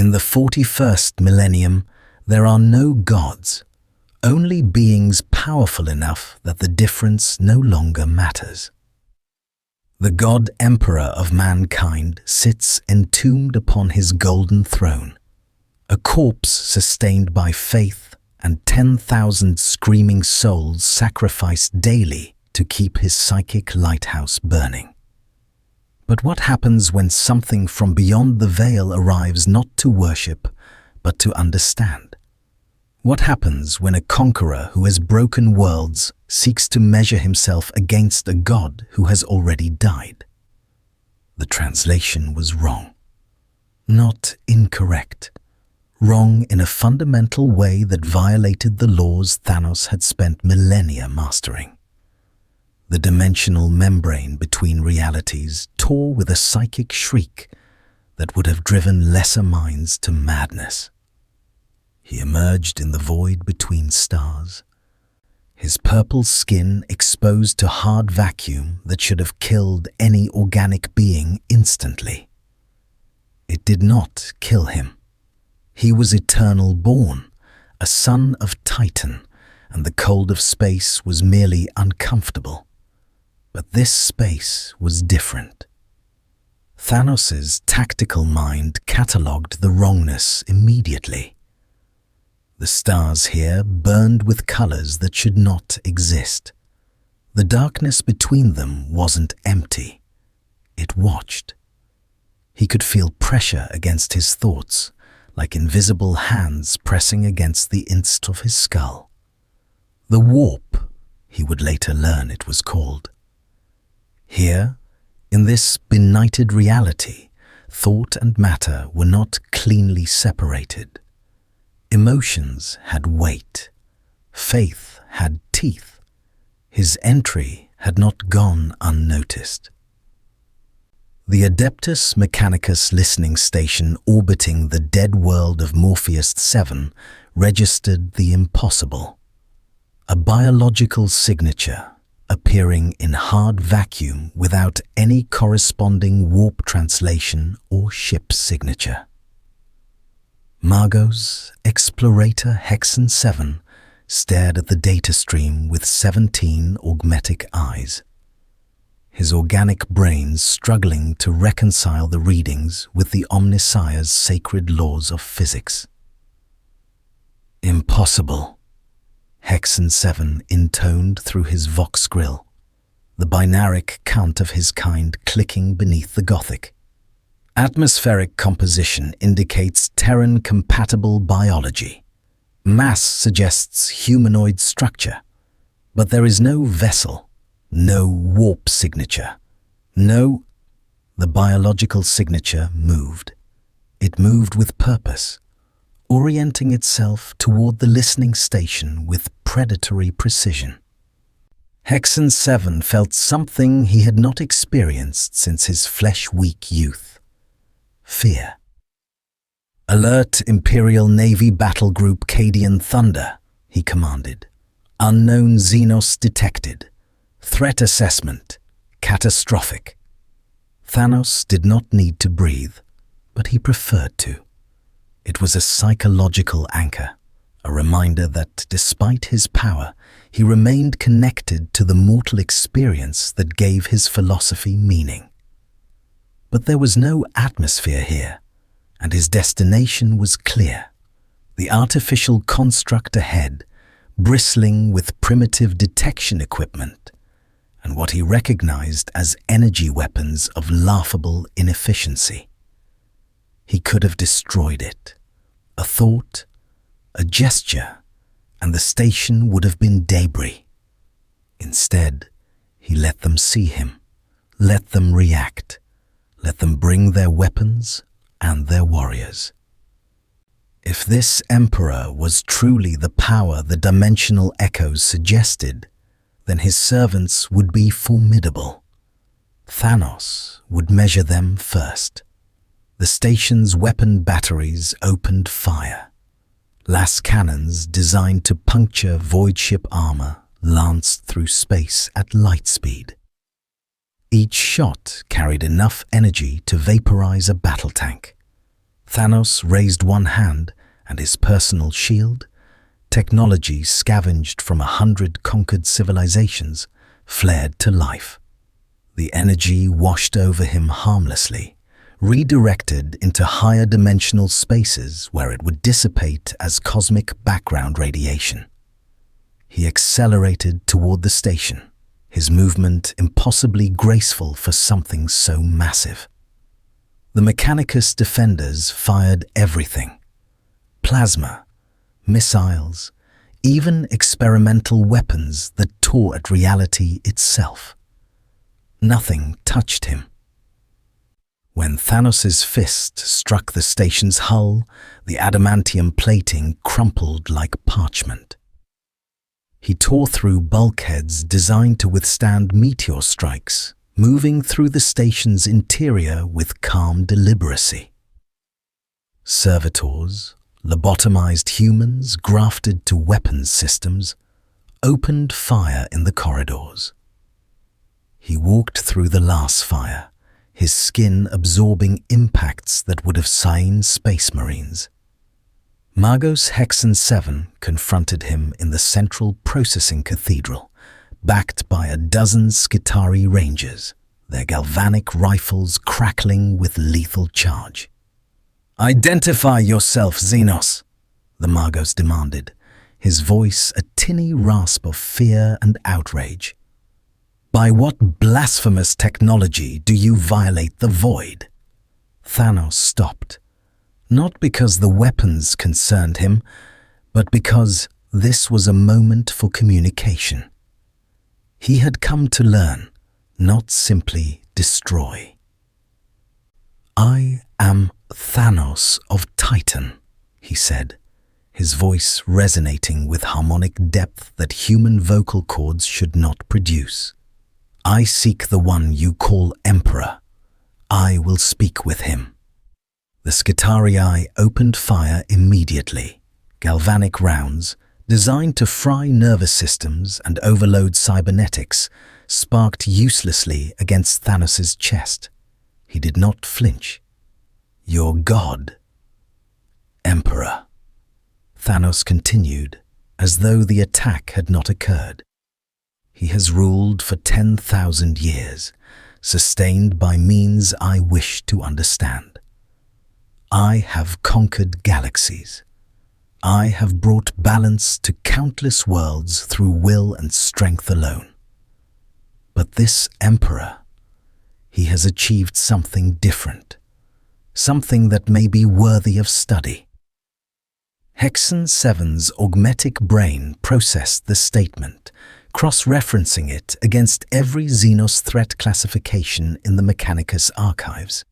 In the 41st millennium, there are no gods, only beings powerful enough that the difference no longer matters. The God Emperor of mankind sits entombed upon his golden throne, a corpse sustained by faith and 10,000 screaming souls sacrificed daily to keep his psychic lighthouse burning. But what happens when something from beyond the veil arrives not to worship, but to understand? What happens when a conqueror who has broken worlds seeks to measure himself against a god who has already died? The translation was wrong. Not incorrect. Wrong in a fundamental way that violated the laws Thanos had spent millennia mastering. The dimensional membrane between realities tore with a psychic shriek that would have driven lesser minds to madness. He emerged in the void between stars, his purple skin exposed to hard vacuum that should have killed any organic being instantly. It did not kill him. He was eternal born, a son of Titan, and the cold of space was merely uncomfortable. But this space was different. Thanos's tactical mind catalogued the wrongness immediately. The stars here burned with colors that should not exist. The darkness between them wasn't empty. It watched. He could feel pressure against his thoughts, like invisible hands pressing against the inst of his skull. The warp, he would later learn it was called. Here, in this benighted reality, thought and matter were not cleanly separated. Emotions had weight. Faith had teeth. His entry had not gone unnoticed. The Adeptus Mechanicus listening station orbiting the dead world of Morpheus 7 registered the impossible. A biological signature appearing in hard vacuum without any corresponding warp translation or ship signature. Margot's Explorator Hexen 7 stared at the data stream with 17 augmetic eyes, his organic brain struggling to reconcile the readings with the Omnissiah's sacred laws of physics. Impossible, Hexen 7 intoned through his vox grill, the binaric count of his kind clicking beneath the Gothic. Atmospheric composition indicates Terran-compatible biology. Mass suggests humanoid structure, but there is no vessel, no warp signature, no... The biological signature moved. It moved with purpose, orienting itself toward the listening station with predatory precision. Hexen 7 felt something he had not experienced since his flesh-weak youth. Fear. "Alert Imperial Navy Battle Group Cadian Thunder," he commanded. "Unknown Xenos detected. Threat assessment. Catastrophic." Thanos did not need to breathe, but he preferred to. It was a psychological anchor, a reminder that despite his power, he remained connected to the mortal experience that gave his philosophy meaning. But there was no atmosphere here, and his destination was clear. The artificial construct ahead, bristling with primitive detection equipment, and what he recognized as energy weapons of laughable inefficiency. He could have destroyed it. A thought, a gesture, and the station would have been debris. Instead, he let them see him, let them react, let them bring their weapons and their warriors. If this Emperor was truly the power the dimensional echoes suggested, then his servants would be formidable. Thanos would measure them first. The station's weapon batteries opened fire. Las cannons designed to puncture void ship armor lanced through space at light speed. Each shot carried enough energy to vaporize a battle tank. Thanos raised one hand, and his personal shield, technology scavenged from 100 conquered civilizations, flared to life. The energy washed over him harmlessly, redirected into higher dimensional spaces where it would dissipate as cosmic background radiation. He accelerated toward the station, his movement impossibly graceful for something so massive. The Mechanicus defenders fired everything: plasma, missiles, even experimental weapons that tore at reality itself. Nothing touched him. When Thanos' fist struck the station's hull, the adamantium plating crumpled like parchment. He tore through bulkheads designed to withstand meteor strikes, moving through the station's interior with calm deliberacy. Servitors, lobotomized humans grafted to weapons systems, opened fire in the corridors. He walked through the last fire, his skin absorbing impacts that would have slain space marines. Magos Hexen 7 confronted him in the central processing cathedral, backed by a dozen Skitarii rangers, their galvanic rifles crackling with lethal charge. "Identify yourself, Xenos," the Magos demanded, his voice a tinny rasp of fear and outrage. "By what blasphemous technology do you violate the void?" Thanos stopped, not because the weapons concerned him, but because this was a moment for communication. He had come to learn, not simply destroy. "I am Thanos of Titan," he said, his voice resonating with harmonic depth that human vocal cords should not produce. "I seek the one you call Emperor. I will speak with him." The Skitarii opened fire immediately, galvanic rounds, designed to fry nervous systems and overload cybernetics, sparked uselessly against Thanos' chest. He did not flinch. "Your god." "Emperor," Thanos continued, as though the attack had not occurred. "He has ruled for 10,000 years, sustained by means I wish to understand. I have conquered galaxies. I have brought balance to countless worlds through will and strength alone. But this Emperor, he has achieved something different, something that may be worthy of study." Hexen 7's augmetic brain processed the statement, cross-referencing it against every Xenos threat classification in the Mechanicus archives.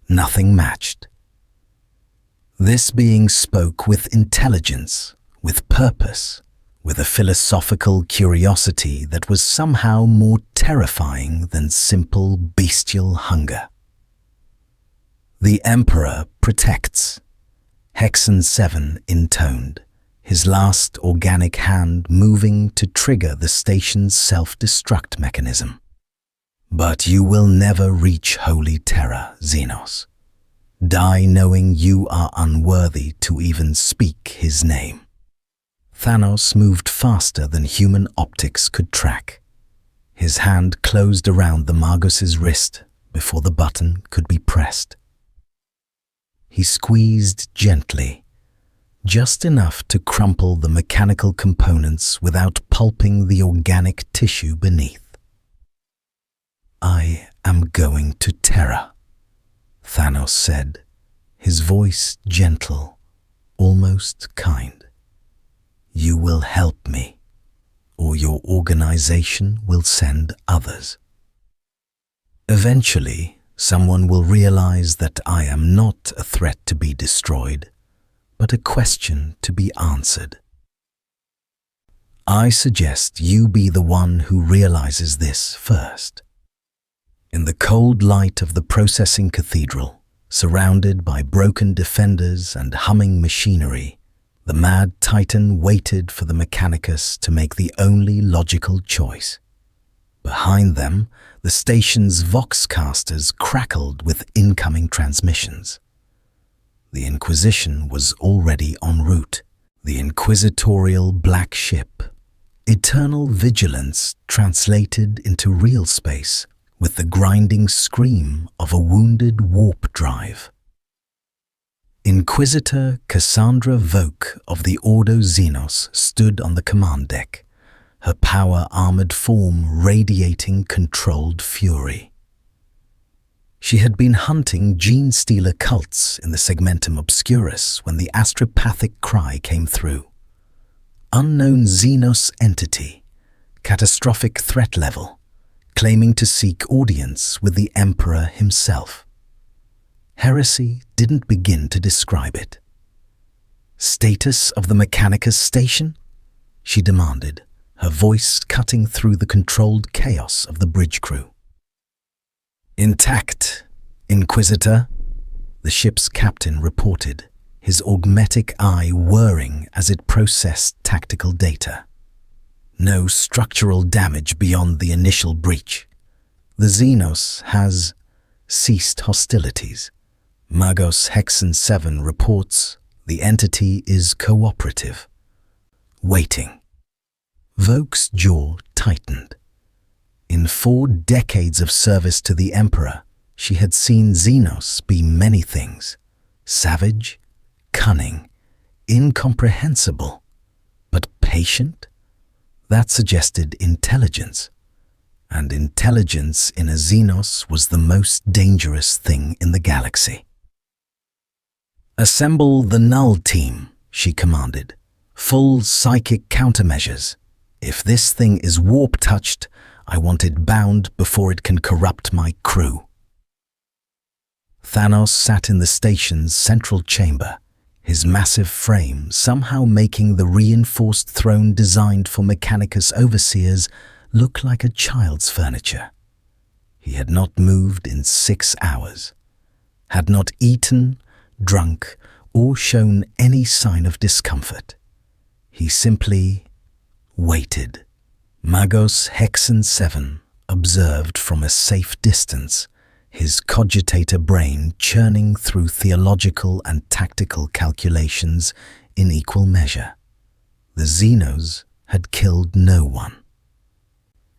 Nothing matched. This being spoke with intelligence, with purpose, with a philosophical curiosity that was somehow more terrifying than simple bestial hunger. "The Emperor protects," Hexen 7 intoned, his last organic hand moving to trigger the station's self-destruct mechanism. "But you will never reach holy terror, Xenos. Die knowing you are unworthy to even speak his name." Thanos moved faster than human optics could track. His hand closed around the Magos' wrist before the button could be pressed. He squeezed gently, just enough to crumple the mechanical components without pulping the organic tissue beneath. "I am going to Terra," Thanos said, his voice gentle, almost kind. "You will help me, or your organization will send others. Eventually, someone will realize that I am not a threat to be destroyed, but a question to be answered. I suggest you be the one who realizes this first." In the cold light of the processing cathedral, surrounded by broken defenders and humming machinery, the mad Titan waited for the Mechanicus to make the only logical choice. Behind them, the station's voxcasters crackled with incoming transmissions. The Inquisition was already en route. The Inquisitorial Black Ship. Eternal vigilance translated into real space with the grinding scream of a wounded warp drive. Inquisitor Cassandra Voke of the Ordo Xenos stood on the command deck, her power-armored form radiating controlled fury. She had been hunting gene-stealer cults in the Segmentum Obscurus when the astropathic cry came through. Unknown Xenos entity, catastrophic threat level, claiming to seek audience with the Emperor himself. Heresy didn't begin to describe it. "Status of the Mechanicus station?" she demanded, her voice cutting through the controlled chaos of the bridge crew. "Intact, Inquisitor," the ship's captain reported, his augmetic eye whirring as it processed tactical data. "No structural damage beyond the initial breach. The Xenos has ceased hostilities. Magos Hexen 7 reports the entity is cooperative. Waiting." Voke's jaw tightened. In 4 decades of service to the Emperor, she had seen Xenos be many things: savage, cunning, incomprehensible. But patient? That suggested intelligence. And intelligence in a Xenos was the most dangerous thing in the galaxy. "Assemble the Null Team," she commanded. "Full psychic countermeasures. If this thing is warp-touched, I want it bound before it can corrupt my crew." Thanos sat in the station's central chamber, his massive frame somehow making the reinforced throne designed for Mechanicus overseers look like a child's furniture. He had not moved in 6 hours, had not eaten, drunk, or shown any sign of discomfort. He simply waited. Magos Hexen 7 observed from a safe distance, his cogitator brain churning through theological and tactical calculations in equal measure. The Xenos had killed no one.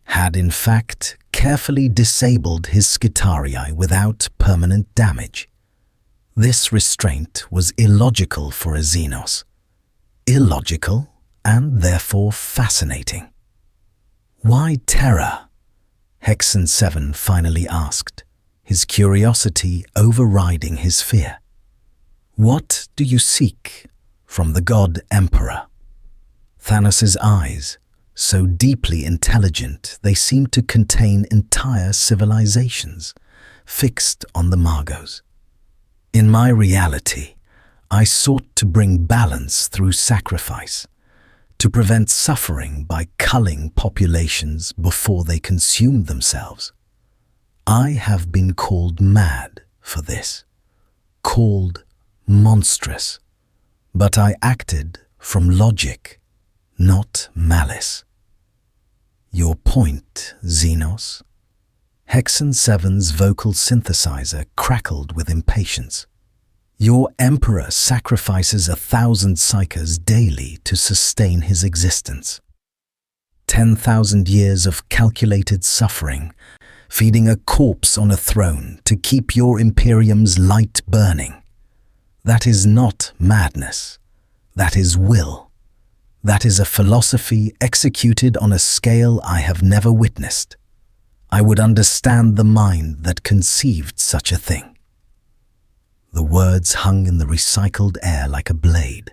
Had in fact carefully disabled his Skitarii without permanent damage. This restraint was illogical for a Xenos. Illogical and therefore fascinating. "Why terror?" Hexen 7 finally asked, his curiosity overriding his fear. "What do you seek from the God Emperor?" Thanos' eyes, so deeply intelligent they seemed to contain entire civilizations, fixed on the Magos. "In my reality, I sought to bring balance through sacrifice, to prevent suffering by culling populations before they consumed themselves. I have been called mad for this, called monstrous, but I acted from logic, not malice." "Your point, Xenos?" Hexen 7's vocal synthesizer crackled with impatience. "Your Emperor sacrifices 1,000 psychers daily to sustain his existence. 10,000 years of calculated suffering, feeding a corpse on a throne to keep your Imperium's light burning. That is not madness. That is will. That is a philosophy executed on a scale I have never witnessed. I would understand the mind that conceived such a thing." The words hung in the recycled air like a blade.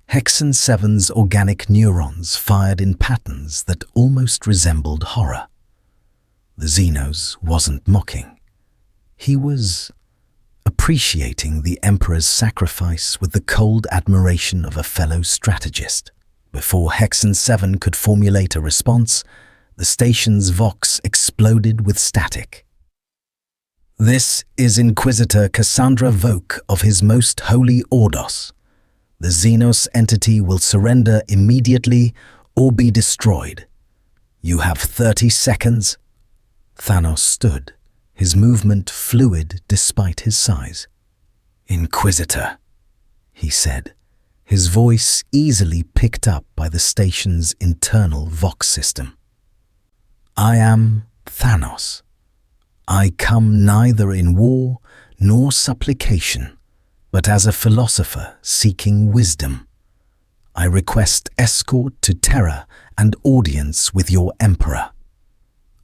Hexen 7's organic neurons fired in patterns that almost resembled horror. The Xenos wasn't mocking. He was appreciating the Emperor's sacrifice with the cold admiration of a fellow strategist. Before Hexen 7 could formulate a response, the station's vox exploded with static. "This is Inquisitor Cassandra Voke of His Most Holy Ordos. The Xenos entity will surrender immediately or be destroyed. You have 30 seconds. Thanos stood, his movement fluid despite his size. "Inquisitor," he said, his voice easily picked up by the station's internal vox system. "I am Thanos. I come neither in war nor supplication, but as a philosopher seeking wisdom. I request escort to Terra and audience with your Emperor.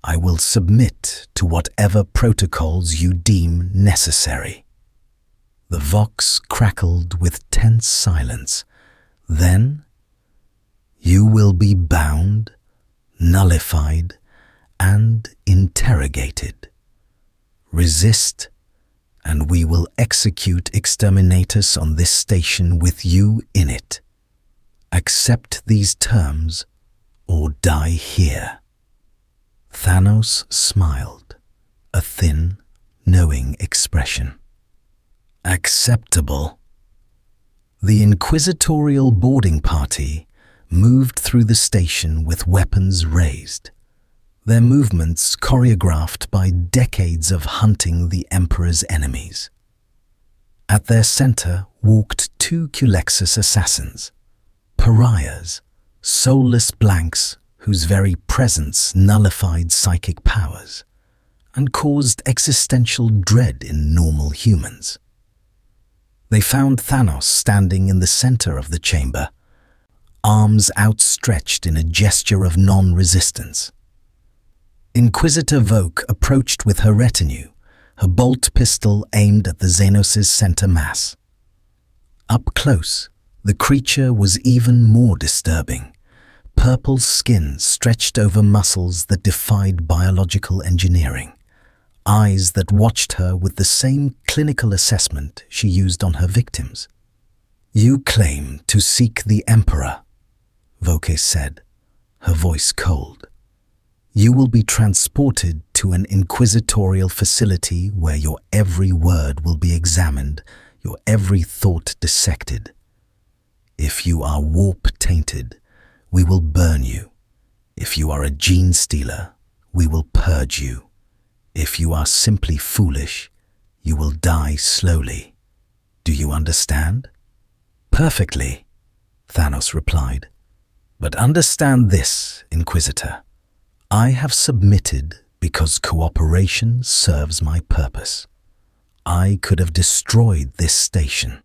I will submit to whatever protocols you deem necessary." The vox crackled with tense silence. "Then, you will be bound, nullified, and interrogated. Resist, and we will execute exterminatus on this station with you in it. Accept these terms, or die here." Thanos smiled, a thin, knowing expression. "Acceptable." The Inquisitorial boarding party moved through the station with weapons raised, their movements choreographed by decades of hunting the Emperor's enemies. At their center walked two Culexus assassins, pariahs, soulless blanks whose very presence nullified psychic powers and caused existential dread in normal humans. They found Thanos standing in the center of the chamber, arms outstretched in a gesture of non-resistance. Inquisitor Voke approached with her retinue, her bolt pistol aimed at the Xenos' center mass. Up close, the creature was even more disturbing. Purple skin stretched over muscles that defied biological engineering, eyes that watched her with the same clinical assessment she used on her victims. "You claim to seek the Emperor," Voke said, her voice cold. "You will be transported to an inquisitorial facility where your every word will be examined, your every thought dissected. If you are warp-tainted, we will burn you. If you are a gene stealer, we will purge you. If you are simply foolish, you will die slowly. Do you understand?" "Perfectly," Thanos replied. "But understand this, Inquisitor. I have submitted because cooperation serves my purpose. I could have destroyed this station,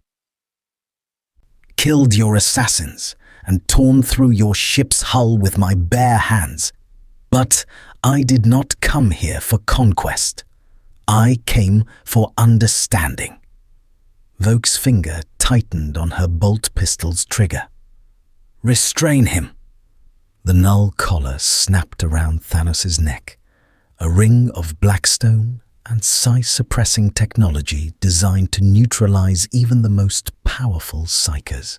killed your assassins, and torn through your ship's hull with my bare hands. But I did not come here for conquest. I came for understanding." Voke's finger tightened on her bolt pistol's trigger. "Restrain him." The null collar snapped around Thanos' neck, a ring of blackstone and psi-suppressing technology designed to neutralize even the most powerful psychers.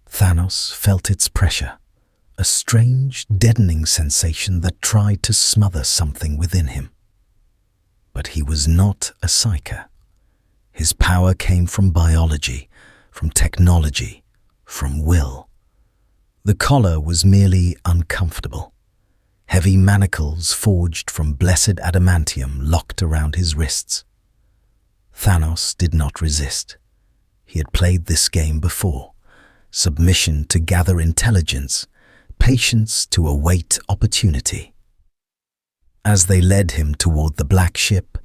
Thanos felt its pressure, a strange, deadening sensation that tried to smother something within him. But he was not a psyker. His power came from biology, from technology, from will. The collar was merely uncomfortable. Heavy manacles forged from blessed adamantium locked around his wrists. Thanos did not resist. He had played this game before. Submission to gather intelligence, patience to await opportunity. As they led him toward the black ship,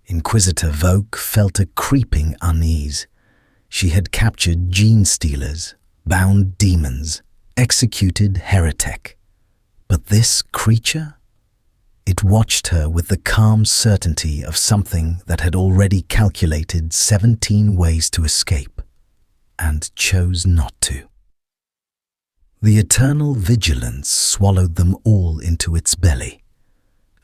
Inquisitor Voke felt a creeping unease. She had captured gene stealers, bound demons, executed heretic. But this creature? It watched her with the calm certainty of something that had already calculated 17 ways to escape, and chose not to. The eternal vigilance swallowed them all into its belly,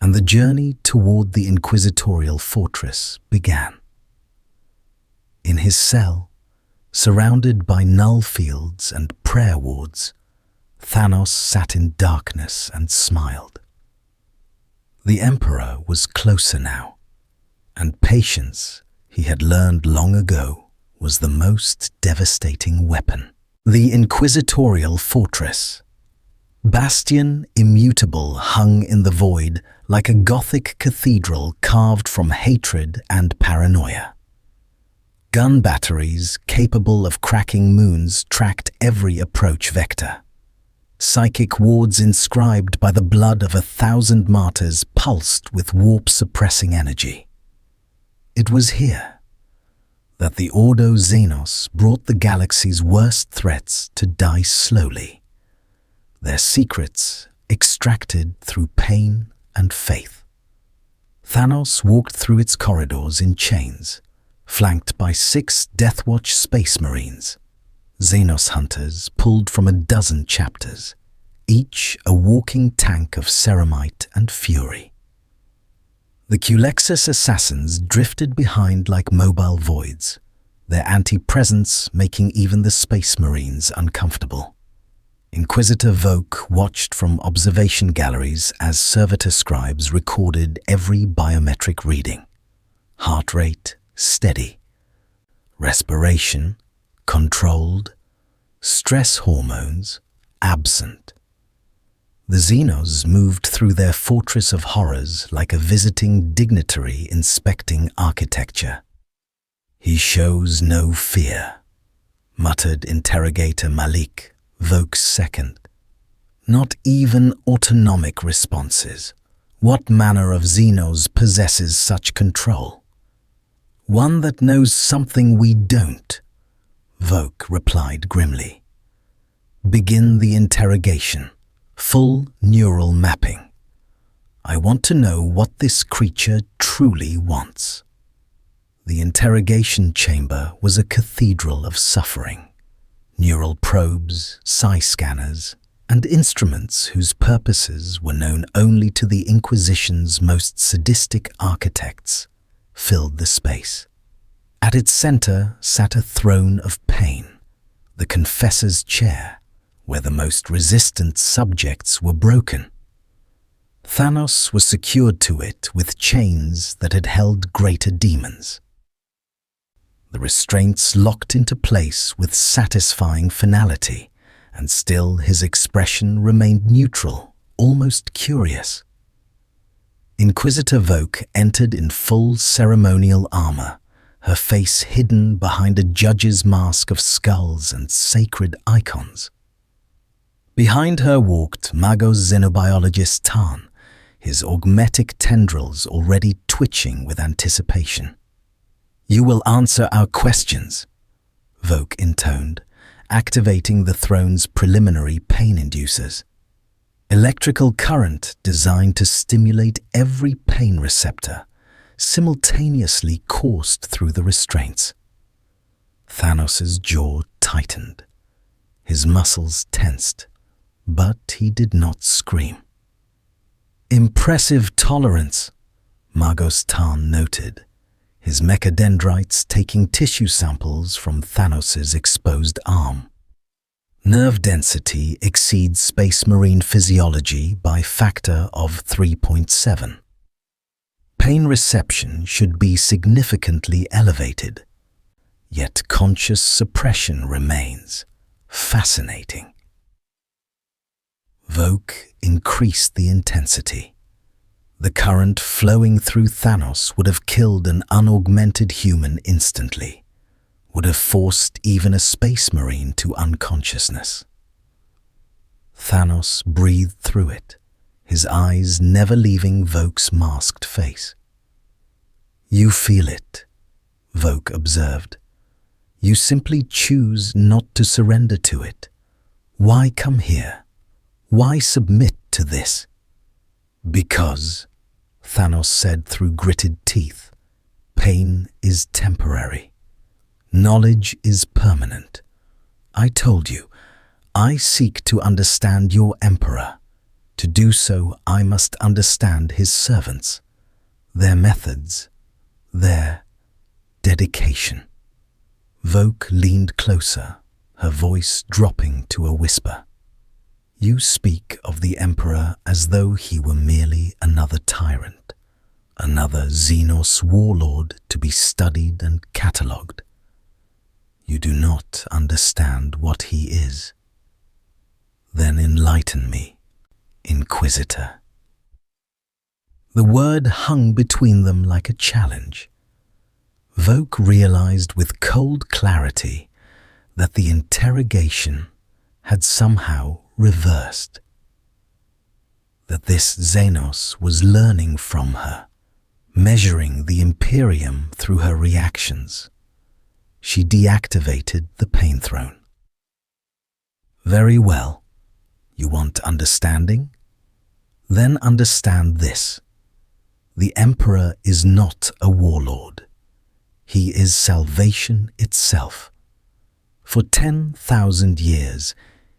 and the journey toward the Inquisitorial fortress began. In his cell, surrounded by null fields and prayer wards, Thanos sat in darkness and smiled. The Emperor was closer now, and patience, he had learned long ago, was the most devastating weapon. The Inquisitorial fortress. Bastion immutable hung in the void like a Gothic cathedral carved from hatred and paranoia. Gun batteries capable of cracking moons tracked every approach vector. Psychic wards inscribed by the blood of 1,000 martyrs pulsed with warp-suppressing energy. It was here that the Ordo Xenos brought the galaxy's worst threats to die slowly, their secrets extracted through pain and faith. Thanos walked through its corridors in chains, flanked by 6 Deathwatch Space Marines, Xenos hunters pulled from a dozen chapters, each a walking tank of ceramite and fury. The Culexus assassins drifted behind like mobile voids, their anti-presence making even the Space Marines uncomfortable. Inquisitor Voke watched from observation galleries as servitor scribes recorded every biometric reading. Heart rate steady, respiration controlled, stress hormones absent. The Xenos moved through their fortress of horrors like a visiting dignitary inspecting architecture. "He shows no fear," muttered interrogator Malik, Voke's second. "Not even autonomic responses. What manner of Xenos possesses such control?" "One that knows something we don't," Voke replied grimly. "Begin the interrogation. Full neural mapping. I want to know what this creature truly wants." The interrogation chamber was a cathedral of suffering. Neural probes, psi scanners, and instruments whose purposes were known only to the Inquisition's most sadistic architects filled the space. At its center sat a throne of pain, the confessor's chair, where the most resistant subjects were broken. Thanos was secured to it with chains that had held greater demons. The restraints locked into place with satisfying finality, and still his expression remained neutral, almost curious. Inquisitor Voke entered in full ceremonial armor, her face hidden behind a judge's mask of skulls and sacred icons. Behind her walked Magos xenobiologist Tarn, his augmetic tendrils already twitching with anticipation. "You will answer our questions," Voke intoned, activating the throne's preliminary pain inducers. Electrical current designed to stimulate every pain receptor simultaneously coursed through the restraints. Thanos's jaw tightened. His muscles tensed, but he did not scream. "Impressive tolerance," Magos Tarn noted, his mechadendrites taking tissue samples from Thanos's exposed arm. "Nerve density exceeds Space Marine physiology by factor of 3.7. Pain reception should be significantly elevated, yet conscious suppression remains. Fascinating." Voke increased the intensity. The current flowing through Thanos would have killed an unaugmented human instantly, would have forced even a Space Marine to unconsciousness. Thanos breathed through it, his eyes never leaving Voke's masked face. "You feel it," Voke observed. "You simply choose not to surrender to it. Why come here? Why submit to this?" "Because," Thanos said through gritted teeth, "pain is temporary. Knowledge is permanent. I told you, I seek to understand your Emperor. To do so, I must understand his servants, their methods, their dedication." Voke leaned closer, her voice dropping to a whisper. "You speak of the Emperor as though he were merely another tyrant, another Xenos warlord to be studied and catalogued. You do not understand what he is. Then enlighten me, Inquisitor." The word hung between them like a challenge. Voke realized with cold clarity that the interrogation had somehow reversed. That this Xenos was learning from her, measuring the Imperium through her reactions. She deactivated the Pain Throne. Very well. You want understanding? Then understand this. The Emperor is not a warlord. He is salvation itself. For 10,000 years,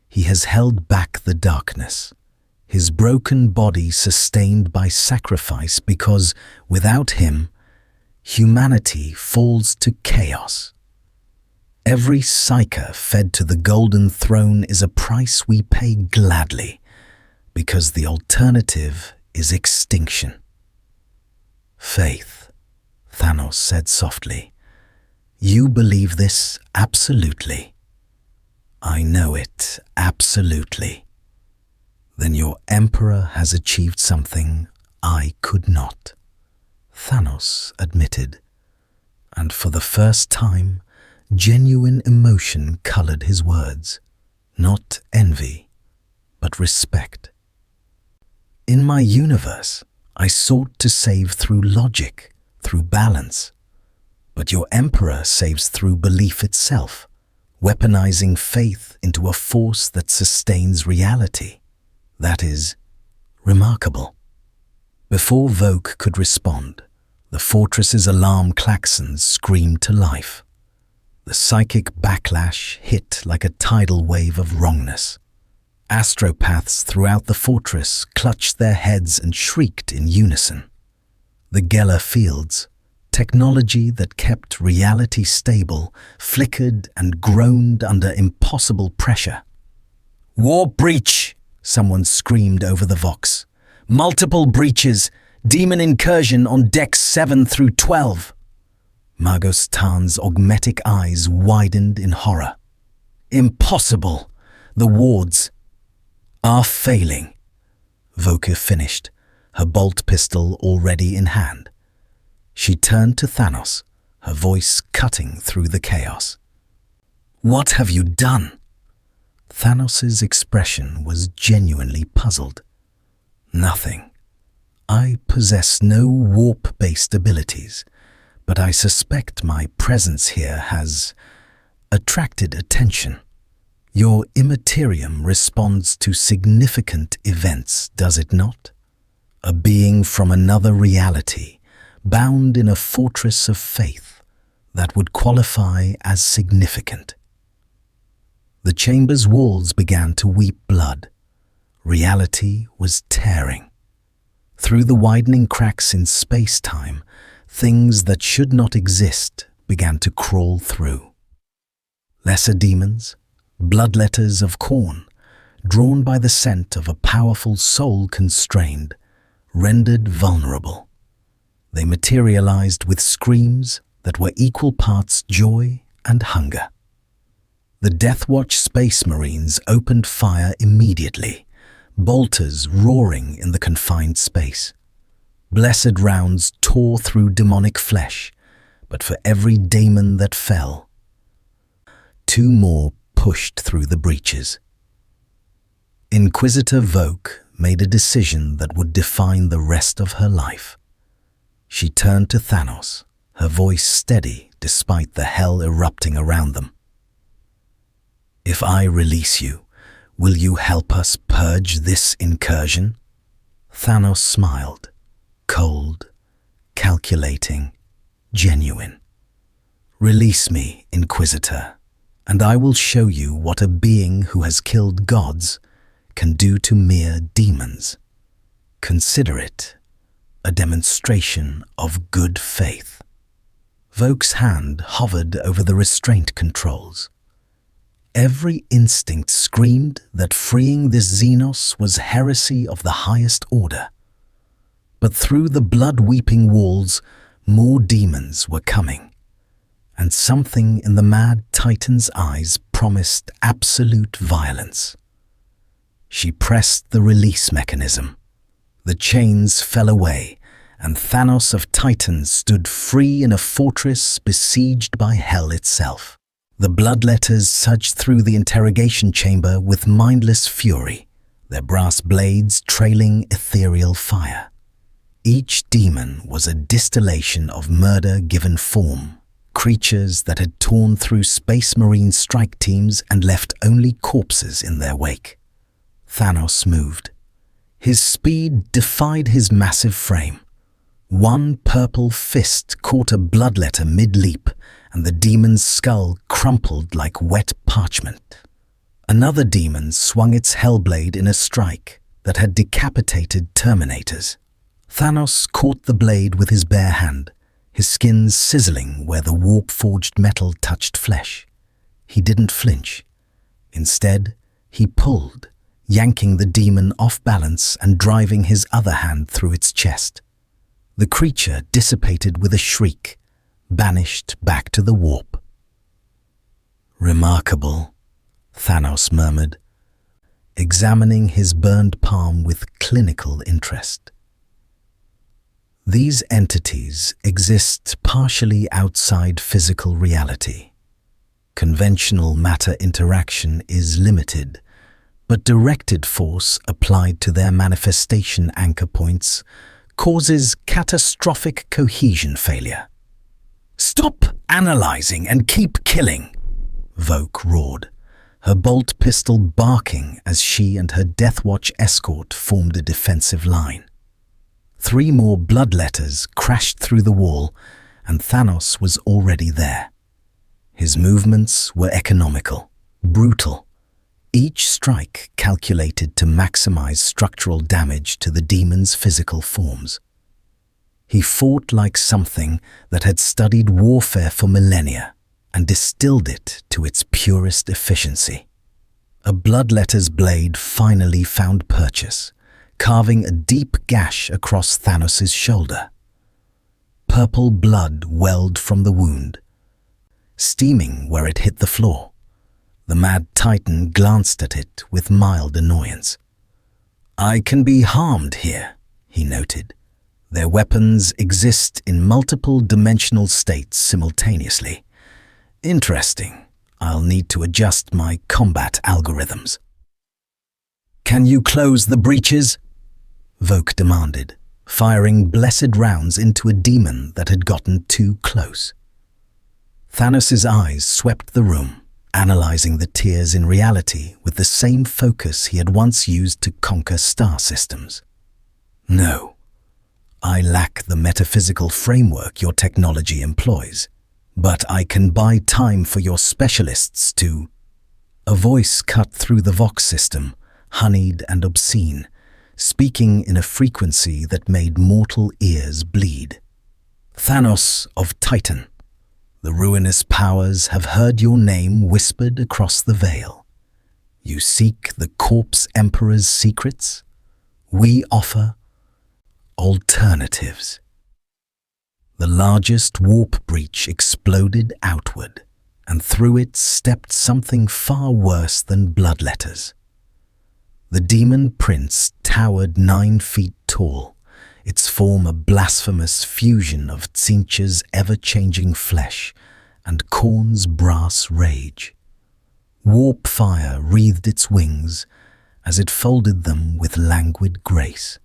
he has held back the darkness, his broken body sustained by sacrifice, because without him, humanity falls to chaos. Every psyker fed to the Golden Throne is a price we pay gladly, because the alternative is extinction. Faith, Thanos said softly. You believe this absolutely. I know it absolutely. Then your Emperor has achieved something I could not, Thanos admitted, and for the first time, genuine emotion colored his words, not envy, but respect. In my universe, I sought to save through logic, through balance, but your Emperor saves through belief itself, weaponizing faith into a force that sustains reality. That is remarkable. Before Voke could respond, the fortress's alarm klaxons screamed to life. The psychic backlash hit like a tidal wave of wrongness. Astropaths throughout the fortress clutched their heads and shrieked in unison. The Geller fields, technology that kept reality stable, flickered and groaned under impossible pressure. War breach! Someone screamed over the Vox. Multiple breaches! Demon incursion on decks 7 through 12! Magos Tan's augmetic eyes widened in horror. Impossible! The wards are failing. Voke finished, her bolt pistol already in hand. She turned to Thanos, her voice cutting through the chaos. What have you done? Thanos's expression was genuinely puzzled. Nothing. I possess no warp-based abilities, but I suspect my presence here has attracted attention. Your Imperium responds to significant events, does it not? A being from another reality, bound in a fortress of faith that would qualify as significant. The chamber's walls began to weep blood. Reality was tearing. Through the widening cracks in space-time, things that should not exist began to crawl through. Lesser demons, bloodletters of Khorne, drawn by the scent of a powerful soul constrained, rendered vulnerable. They materialized with screams that were equal parts joy and hunger. The Deathwatch Space Marines opened fire immediately, bolters roaring in the confined space. Blessed rounds tore through demonic flesh, but for every daemon that fell, 2 more pushed through the breaches. Inquisitor Voke made a decision that would define the rest of her life. She turned to Thanos, her voice steady despite the hell erupting around them. If I release you, will you help us purge this incursion? Thanos smiled, cold, calculating, genuine. Release me, Inquisitor, and I will show you what a being who has killed gods can do to mere demons. Consider it a demonstration of good faith. Voke's hand hovered over the restraint controls. Every instinct screamed that freeing this Xenos was heresy of the highest order. But through the blood-weeping walls, more demons were coming, and something in the mad Titan's eyes promised absolute violence. She pressed the release mechanism. The chains fell away, and Thanos of Titan stood free in a fortress besieged by hell itself. The Bloodletters surged through the interrogation chamber with mindless fury, their brass blades trailing ethereal fire. Each demon was a distillation of murder given form, creatures that had torn through Space Marine strike teams and left only corpses in their wake. Thanos moved. His speed defied his massive frame. One purple fist caught a bloodletter mid-leap, and the demon's skull crumpled like wet parchment. Another demon swung its hellblade in a strike that had decapitated Terminators. Thanos caught the blade with his bare hand, his skin sizzling where the warp-forged metal touched flesh. He didn't flinch. Instead, he pulled, yanking the demon off balance and driving his other hand through its chest. The creature dissipated with a shriek, banished back to the warp. "Remarkable," Thanos murmured, examining his burned palm with clinical interest. These entities exist partially outside physical reality. Conventional matter interaction is limited, but directed force applied to their manifestation anchor points causes catastrophic cohesion failure. "Stop analyzing and keep killing," Voke roared, her bolt pistol barking as she and her Deathwatch escort formed a defensive line. 3 more bloodletters crashed through the wall, and Thanos was already there. His movements were economical, brutal, each strike calculated to maximize structural damage to the demon's physical forms. He fought like something that had studied warfare for millennia and distilled it to its purest efficiency. A bloodletter's blade finally found purchase, carving a deep gash across Thanos' shoulder. Purple blood welled from the wound, steaming where it hit the floor. The mad Titan glanced at it with mild annoyance. "I can be harmed here," he noted. "Their weapons exist in multiple dimensional states simultaneously. Interesting. I'll need to adjust my combat algorithms." "Can you close the breaches?" Voke demanded, firing blessed rounds into a demon that had gotten too close. Thanos' eyes swept the room, analyzing the tears in reality with the same focus he had once used to conquer star systems. "No. I lack the metaphysical framework your technology employs, but I can buy time for your specialists to—" A voice cut through the Vox system, honeyed and obscene, speaking in a frequency that made mortal ears bleed. "Thanos of Titan, the ruinous powers have heard your name whispered across the veil. You seek the Corpse Emperor's secrets? We offer alternatives." The largest warp breach exploded outward, and through it stepped something far worse than bloodletters. The demon prince towered 9 feet tall, its form a blasphemous fusion of Tzeentch's ever-changing flesh and Khorne's brass rage. Warp fire wreathed its wings as it folded them with languid grace.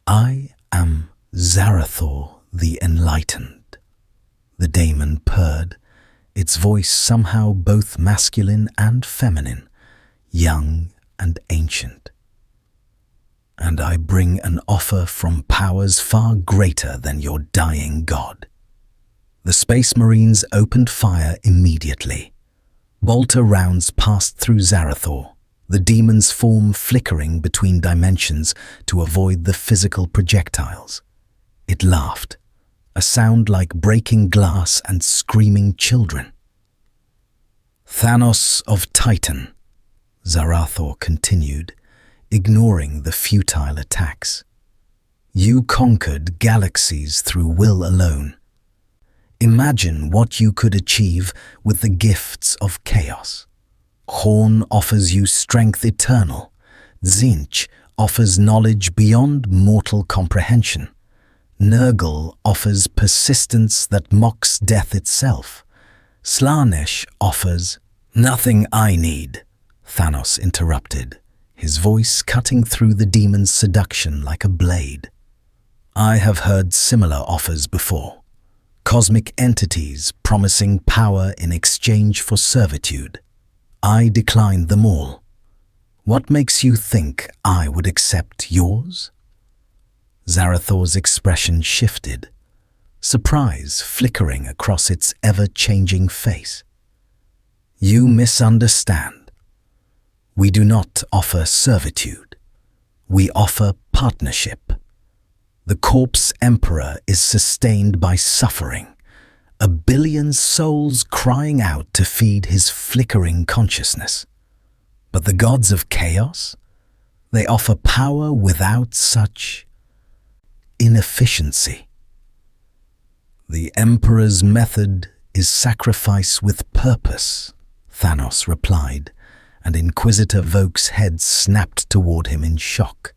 "I am Zarathor the Enlightened," the daemon purred, its voice somehow both masculine and feminine, young and ancient. "And I bring an offer from powers far greater than your dying god." The Space Marines opened fire immediately. Bolter rounds passed through Zarathor, the demon's form flickering between dimensions to avoid the physical projectiles. It laughed, a sound like breaking glass and screaming children. "Thanos of Titan," Zarathor continued, ignoring the futile attacks. "You conquered galaxies through will alone. Imagine what you could achieve with the gifts of chaos. Khorne offers you strength eternal. Tzeentch offers knowledge beyond mortal comprehension. Nurgle offers persistence that mocks death itself. Slaanesh offers— "Nothing I need," Thanos interrupted, his voice cutting through the demon's seduction like a blade. "I have heard similar offers before. Cosmic entities promising power in exchange for servitude. I declined them all. What makes you think I would accept yours?" Zarathor's expression shifted, surprise flickering across its ever-changing face. "You misunderstand. We do not offer servitude. We offer partnership. The corpse emperor is sustained by suffering, a billion souls crying out to feed his flickering consciousness. But the gods of chaos? They offer power without such inefficiency. The emperor's method is sacrifice with purpose," Thanos replied, and Inquisitor Vok's head snapped toward him in shock.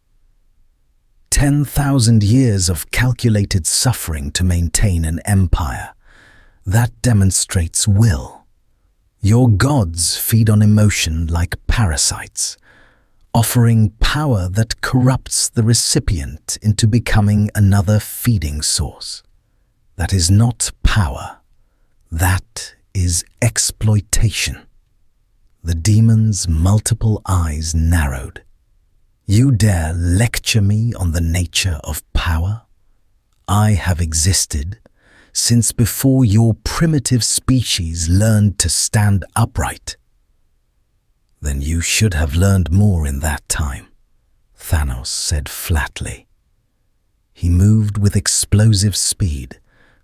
10,000 years of calculated suffering to maintain an empire. That demonstrates will. Your gods feed on emotion like parasites, offering power that corrupts the recipient into becoming another feeding source. That is not power. That is exploitation. The demon's multiple eyes narrowed. "You dare lecture me on the nature of power? I have existed since before your primitive species learned to stand upright." "Then you should have learned more in that time," Thanos said flatly. He moved with explosive speed,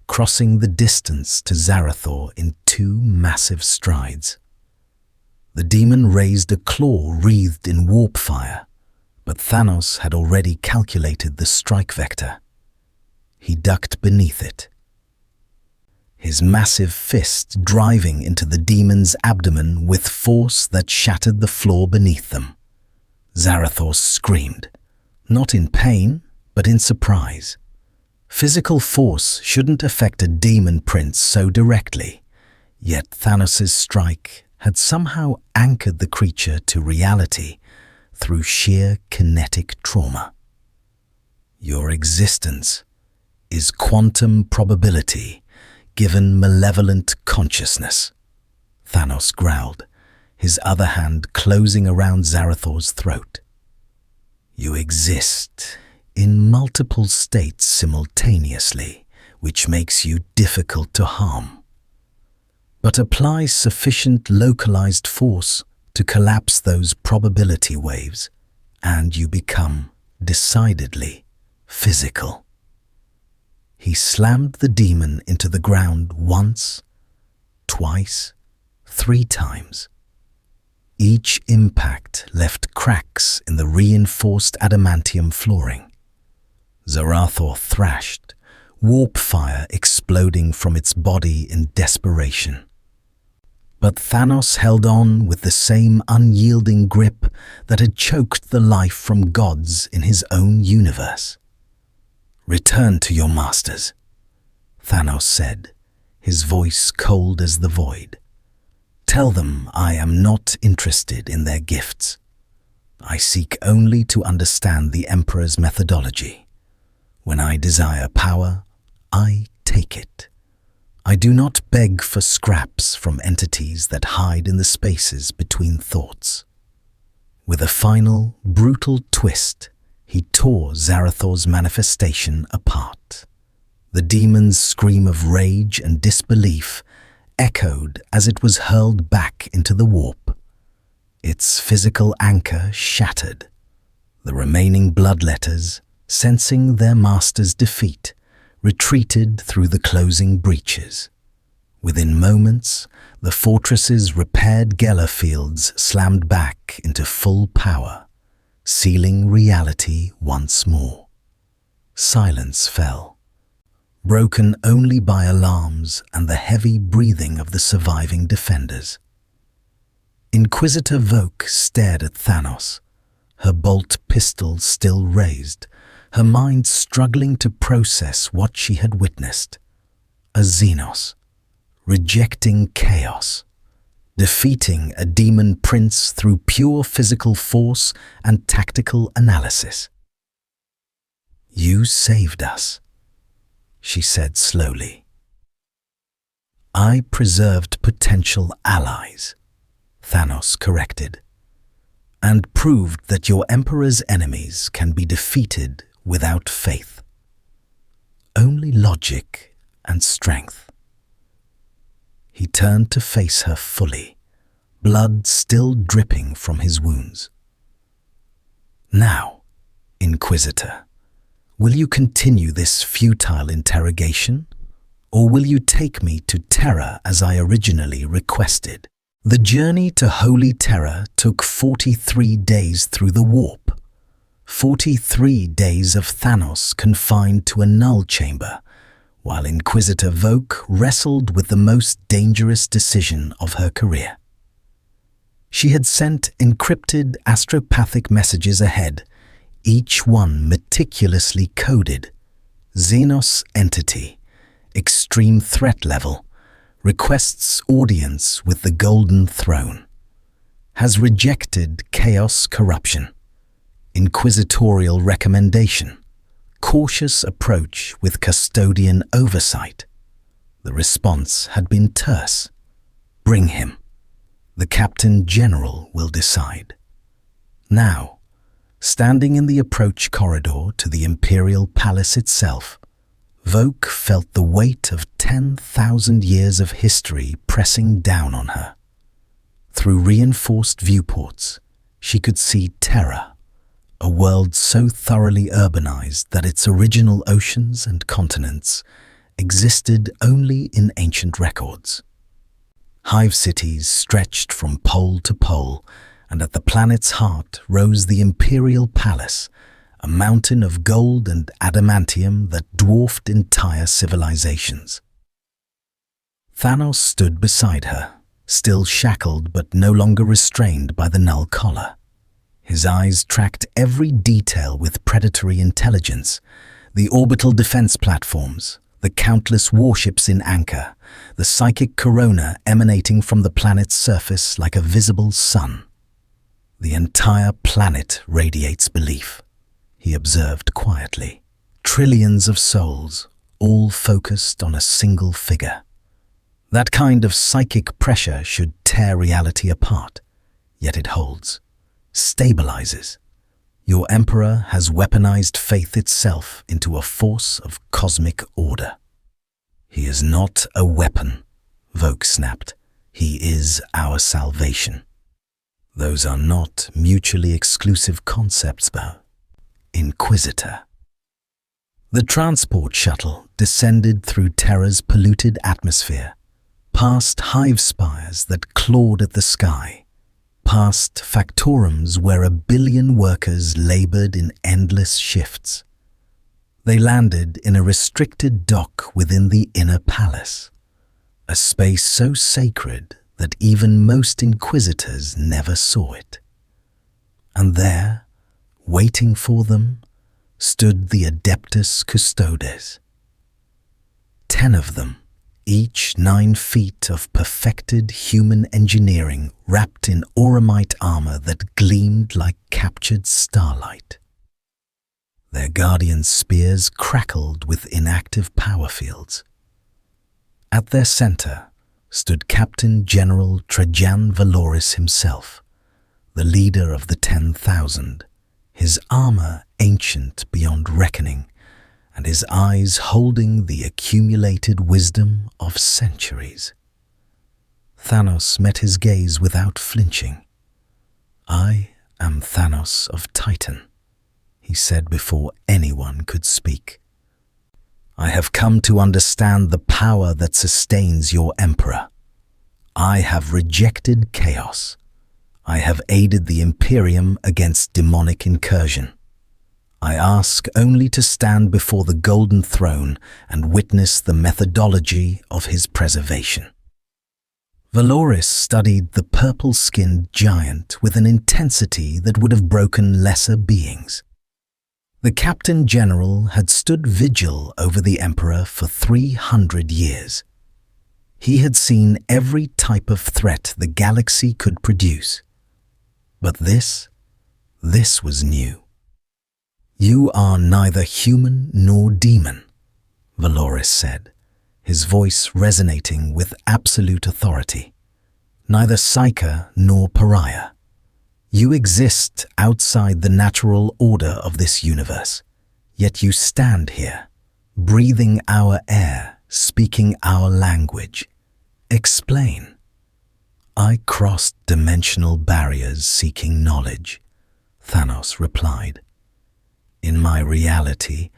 crossing the distance to Zarathor in 2 massive strides. The demon raised a claw wreathed in warp fire, but Thanos had already calculated the strike vector. He ducked beneath it, his massive fist driving into the demon's abdomen with force that shattered the floor beneath them. Zarathor screamed, not in pain, but in surprise. Physical force shouldn't affect a demon prince so directly, yet Thanos' strike had somehow anchored the creature to reality through sheer kinetic trauma. "Your existence is quantum probability given malevolent consciousness," Thanos growled, his other hand closing around Zarathor's throat. "You exist in multiple states simultaneously, which makes you difficult to harm. But apply sufficient localized force to collapse those probability waves, and you become decidedly physical." He slammed the demon into the ground once, twice, 3 times. Each impact left cracks in the reinforced adamantium flooring. Zarathor thrashed, warp fire exploding from its body in desperation. But Thanos held on with the same unyielding grip that had choked the life from gods in his own universe. "Return to your masters," Thanos said, his voice cold as the void. "Tell them I am not interested in their gifts. I seek only to understand the Emperor's methodology. When I desire power, I take it. I do not beg for scraps from entities that hide in the spaces between thoughts." With a final, brutal twist, he tore Zarathor's manifestation apart. The demon's scream of rage and disbelief echoed as it was hurled back into the warp. Its physical anchor shattered. The remaining bloodletters, sensing their master's defeat, retreated through the closing breaches. Within moments, the fortress's repaired Geller fields slammed back into full power, sealing reality once more. Silence fell, broken only by alarms and the heavy breathing of the surviving defenders. Inquisitor Vok stared at Thanos, her bolt pistol still raised, her mind struggling to process what she had witnessed. A Xenos, rejecting chaos, defeating a demon prince through pure physical force and tactical analysis. "You saved us," she said slowly. "I preserved potential allies," Thanos corrected, "and proved that your Emperor's enemies can be defeated without faith. Only logic and strength." He turned to face her fully, blood still dripping from his wounds. "Now, Inquisitor, will you continue this futile interrogation, or will you take me to Terra as I originally requested?" The journey to Holy Terra took 43 days through the warp, 43 days of Thanos confined to a null chamber, while Inquisitor Voke wrestled with the most dangerous decision of her career. She had sent encrypted astropathic messages ahead, each one meticulously coded: Xenos entity, extreme threat level, requests audience with the Golden Throne, has rejected chaos corruption, inquisitorial recommendation, cautious approach with custodian oversight. The response had been terse. "Bring him. The Captain General will decide." Now, standing in the approach corridor to the Imperial Palace itself, Voke felt the weight of 10,000 years of history pressing down on her. Through reinforced viewports, she could see Terra, a world so thoroughly urbanized that its original oceans and continents existed only in ancient records. Hive cities stretched from pole to pole, and at the planet's heart rose the Imperial Palace, a mountain of gold and adamantium that dwarfed entire civilizations. Thanos stood beside her, still shackled but no longer restrained by the null collar. His eyes tracked every detail with predatory intelligence: the orbital defense platforms, the countless warships in anchor, the psychic corona emanating from the planet's surface like a visible sun. "The entire planet radiates belief," he observed quietly. "Trillions of souls, all focused on a single figure. That kind of psychic pressure should tear reality apart, yet it holds, stabilizes. Your Emperor has weaponized faith itself into a force of cosmic order." "He is not a weapon," Voke snapped. "He is our salvation." "Those are not mutually exclusive concepts, though, Inquisitor." The transport shuttle descended through Terra's polluted atmosphere, past hive spires that clawed at the sky, past factorums where 1 billion workers labored in endless shifts. They landed in a restricted dock within the inner palace, a space so sacred that even most inquisitors never saw it. And there, waiting for them, stood the Adeptus Custodes. 10 of them, each 9 feet of perfected human engineering wrapped in auramite armor that gleamed like captured starlight. Their guardian spears crackled with inactive power fields. At their center stood Captain General Trajan Valoris himself, the leader of the 10,000, his armor ancient beyond reckoning, and his eyes holding the accumulated wisdom of centuries. Thanos met his gaze without flinching. "I am Thanos of Titan," he said before anyone could speak. "I have come to understand the power that sustains your Emperor. I have rejected chaos. I have aided the Imperium against demonic incursion. I ask only to stand before the Golden Throne and witness the methodology of his preservation." Valoris studied the purple-skinned giant with an intensity that would have broken lesser beings. The Captain General had stood vigil over the Emperor for 300 years. He had seen every type of threat the galaxy could produce. But this was new. "You are neither human nor demon," Valoris said, his voice resonating with absolute authority. "Neither psyker nor pariah. You exist outside the natural order of this universe, yet you stand here, breathing our air, speaking our language. Explain." "I crossed dimensional barriers seeking knowledge," Thanos replied. "In my reality,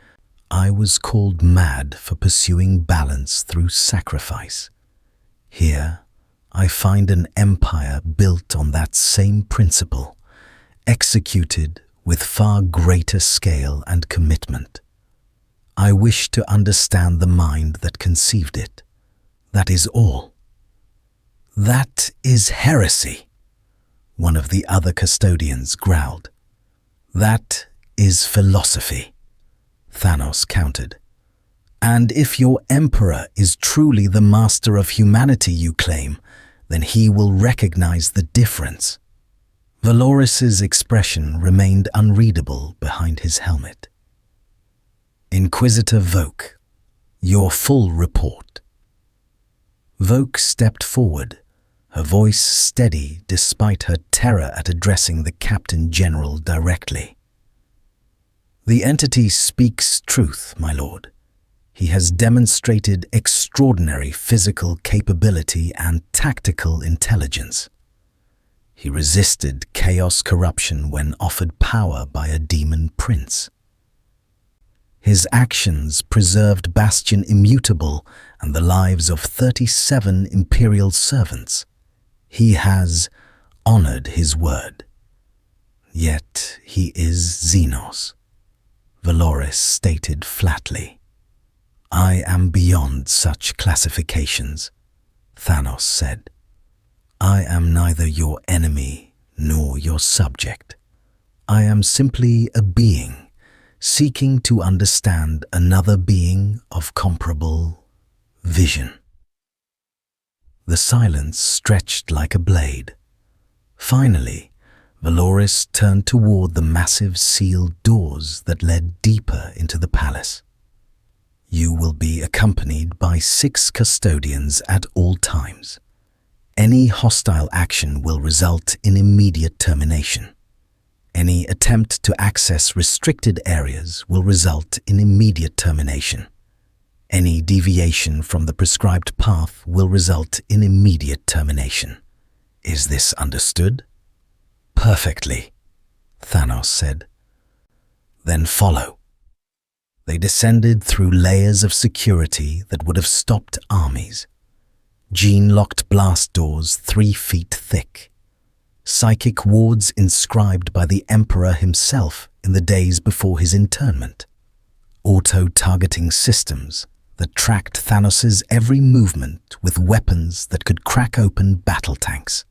I was called mad for pursuing balance through sacrifice. Here, I find an empire built on that same principle, executed with far greater scale and commitment. I wish to understand the mind that conceived it. That is all." "That is heresy," one of the other custodians growled. "That is philosophy," Thanos countered. "And if your emperor is truly the master of humanity you claim, then he will recognize the difference." Valoris's expression remained unreadable behind his helmet. "Inquisitor Voke, your full report." Voke stepped forward, her voice steady despite her terror at addressing the Captain General directly. "The entity speaks truth, my lord. He has demonstrated extraordinary physical capability and tactical intelligence. He resisted chaos corruption when offered power by a demon prince. His actions preserved Bastion immutable and the lives of 37 Imperial servants. He has honored his word. Yet he is Xenos," Valoris stated flatly. "I am beyond such classifications," Thanos said. "I am neither your enemy nor your subject. I am simply a being seeking to understand another being of comparable vision." The silence stretched like a blade. Finally, Valoris turned toward the massive sealed doors that led deeper into the palace. "You will be accompanied by 6 custodians at all times. Any hostile action will result in immediate termination. Any attempt to access restricted areas will result in immediate termination. Any deviation from the prescribed path will result in immediate termination. Is this understood?" "Perfectly," Thanos said. "Then follow." They descended through layers of security that would have stopped armies. Gene-locked blast doors 3 feet thick. Psychic wards inscribed by the Emperor himself in the days before his internment. Auto-targeting systems that tracked Thanos' every movement with weapons that could crack open battle tanks.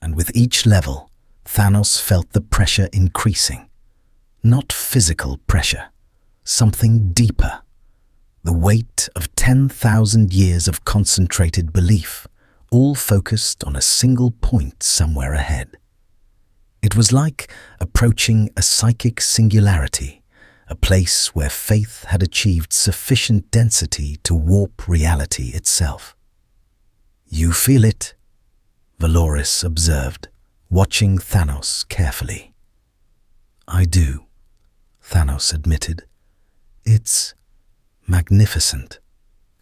And with each level, Thanos felt the pressure increasing. Not physical pressure, something deeper. The weight of 10,000 years of concentrated belief, all focused on a single point somewhere ahead. It was like approaching a psychic singularity, a place where faith had achieved sufficient density to warp reality itself. "You feel it?" Valoris observed, watching Thanos carefully. "I do," Thanos admitted. "It's magnificent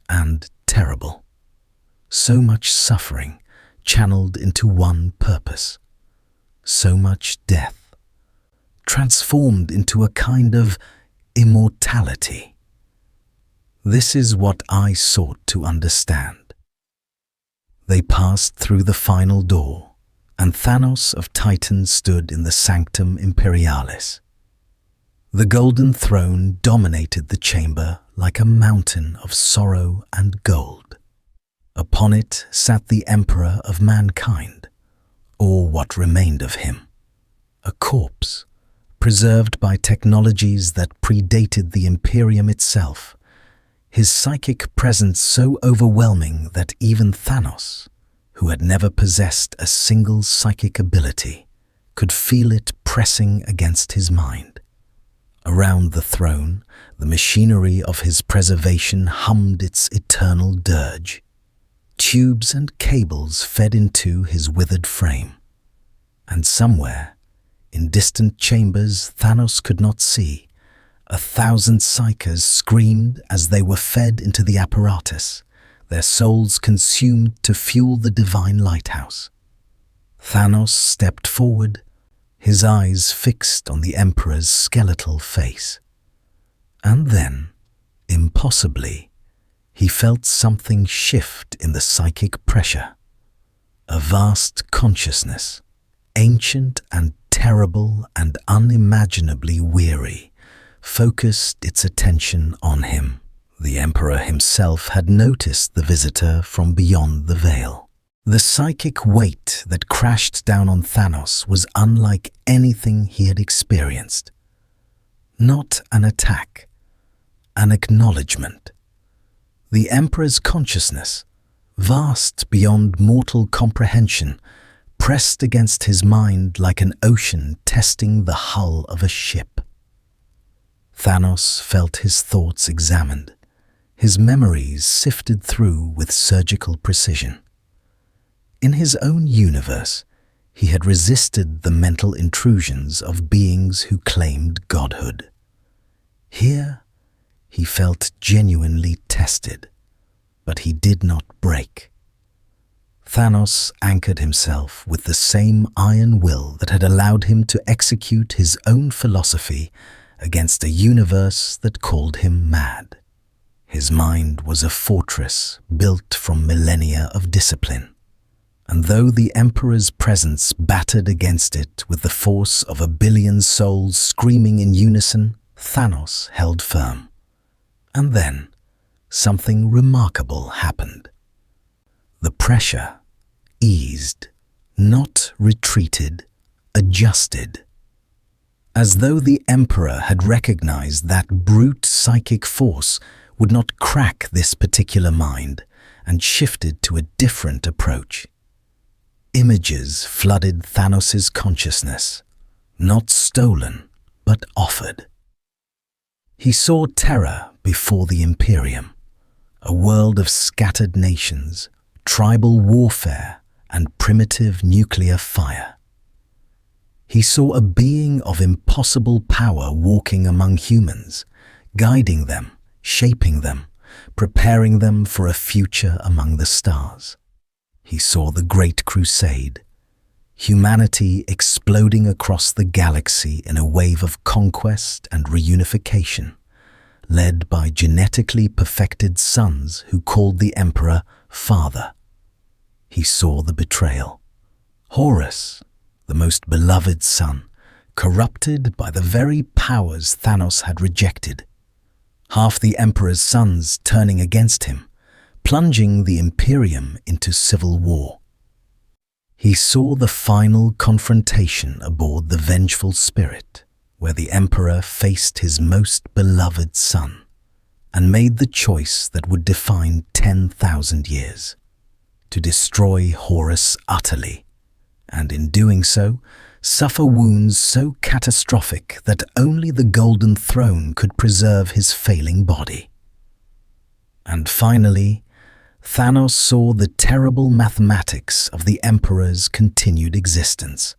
and terrible. So much suffering channeled into one purpose. So much death transformed into a kind of immortality. This is what I sought to understand." They passed through the final door, and Thanos of Titan stood in the Sanctum Imperialis. The golden throne dominated the chamber like a mountain of sorrow and gold. Upon it sat the Emperor of mankind, or what remained of him, a corpse, preserved by technologies that predated the Imperium itself, his psychic presence so overwhelming that even Thanos, who had never possessed a single psychic ability, could feel it pressing against his mind. Around the throne, the machinery of his preservation hummed its eternal dirge. Tubes and cables fed into his withered frame. And somewhere, in distant chambers Thanos could not see, 1,000 psychers screamed as they were fed into the apparatus, their souls consumed to fuel the divine lighthouse. Thanos stepped forward, his eyes fixed on the Emperor's skeletal face. And then, impossibly, he felt something shift in the psychic pressure. A vast consciousness, ancient and terrible and unimaginably weary, focused its attention on him. The Emperor himself had noticed the visitor from beyond the veil. The psychic weight that crashed down on Thanos was unlike anything he had experienced. Not an attack, an acknowledgement. The Emperor's consciousness, vast beyond mortal comprehension, pressed against his mind like an ocean testing the hull of a ship. Thanos felt his thoughts examined, his memories sifted through with surgical precision. In his own universe, he had resisted the mental intrusions of beings who claimed godhood. Here, he felt genuinely tested, but he did not break. Thanos anchored himself with the same iron will that had allowed him to execute his own philosophy against a universe that called him mad. His mind was a fortress built from millennia of discipline, and though the Emperor's presence battered against it with the force of 1 billion souls screaming in unison, Thanos held firm. And then, something remarkable happened. The pressure eased, not retreated, adjusted. As though the Emperor had recognized that brute psychic force would not crack this particular mind and shifted to a different approach. Images flooded Thanos' consciousness, not stolen, but offered. He saw terror before the Imperium, a world of scattered nations, tribal warfare, and primitive nuclear fire. He saw a being of impossible power walking among humans, guiding them, shaping them, preparing them for a future among the stars. He saw the Great Crusade, humanity exploding across the galaxy in a wave of conquest and reunification, led by genetically perfected sons who called the Emperor Father. He saw the betrayal. Horus, the most beloved son, corrupted by the very powers Thanos had rejected. Half the Emperor's sons turning against him, plunging the Imperium into civil war. He saw the final confrontation aboard the Vengeful Spirit, where the Emperor faced his most beloved son and made the choice that would define 10,000 years, to destroy Horus utterly, and in doing so, suffer wounds so catastrophic that only the Golden Throne could preserve his failing body. And finally, Thanos saw the terrible mathematics of the Emperor's continued existence.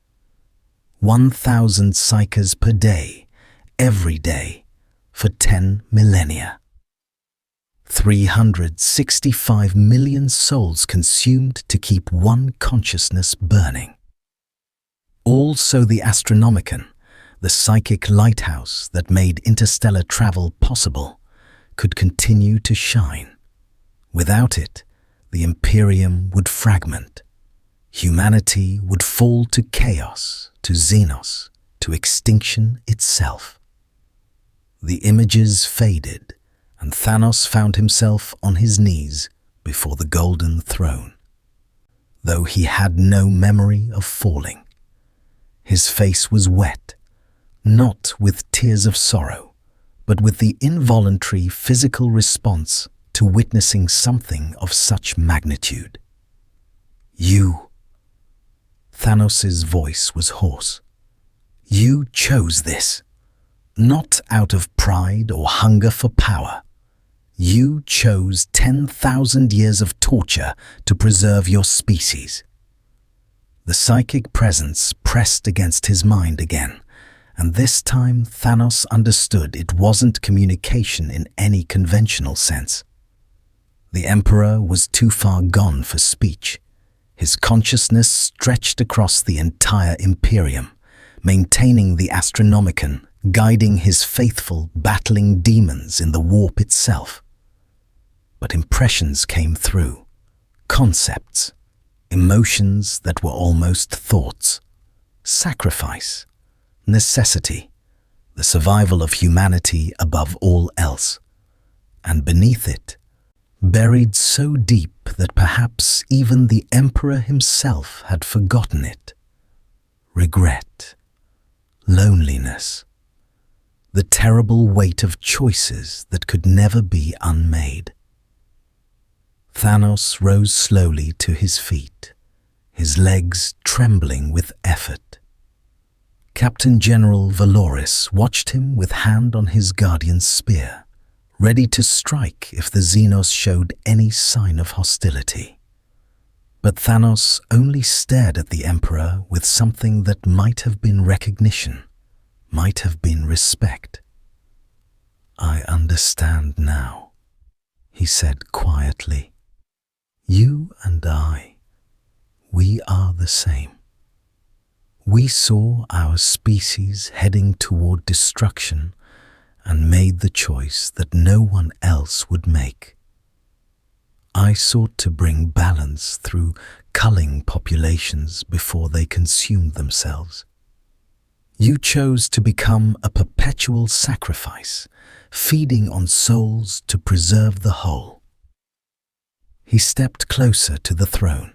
1,000 psychers per day, every day, for 10 millennia. 365 million souls consumed to keep one consciousness burning. Also the Astronomicon, the psychic lighthouse that made interstellar travel possible, could continue to shine. Without it, the Imperium would fragment. Humanity would fall to chaos, to Xenos, to extinction itself. The images faded, and Thanos found himself on his knees before the Golden Throne, though he had no memory of falling. His face was wet, not with tears of sorrow, but with the involuntary physical response to witnessing something of such magnitude. You, Thanos' voice was hoarse. You chose this, not out of pride or hunger for power. You chose 10,000 years of torture to preserve your species. The psychic presence pressed against his mind again, and this time Thanos understood it wasn't communication in any conventional sense. The Emperor was too far gone for speech. His consciousness stretched across the entire Imperium, maintaining the Astronomicon, guiding his faithful, battling demons in the warp itself. But impressions came through, concepts, emotions that were almost thoughts, sacrifice, necessity, the survival of humanity above all else, and beneath it, buried so deep that perhaps even the Emperor himself had forgotten it, regret, loneliness, the terrible weight of choices that could never be unmade. Thanos rose slowly to his feet, his legs trembling with effort. Captain General Valoris watched him with hand on his guardian's spear, ready to strike if the Xenos showed any sign of hostility. But Thanos only stared at the Emperor with something that might have been recognition, might have been respect. "I understand now," he said quietly. "You and I, we are the same. We saw our species heading toward destruction and made the choice that no one else would make. I sought to bring balance through culling populations before they consumed themselves. You chose to become a perpetual sacrifice, feeding on souls to preserve the whole." He stepped closer to the throne,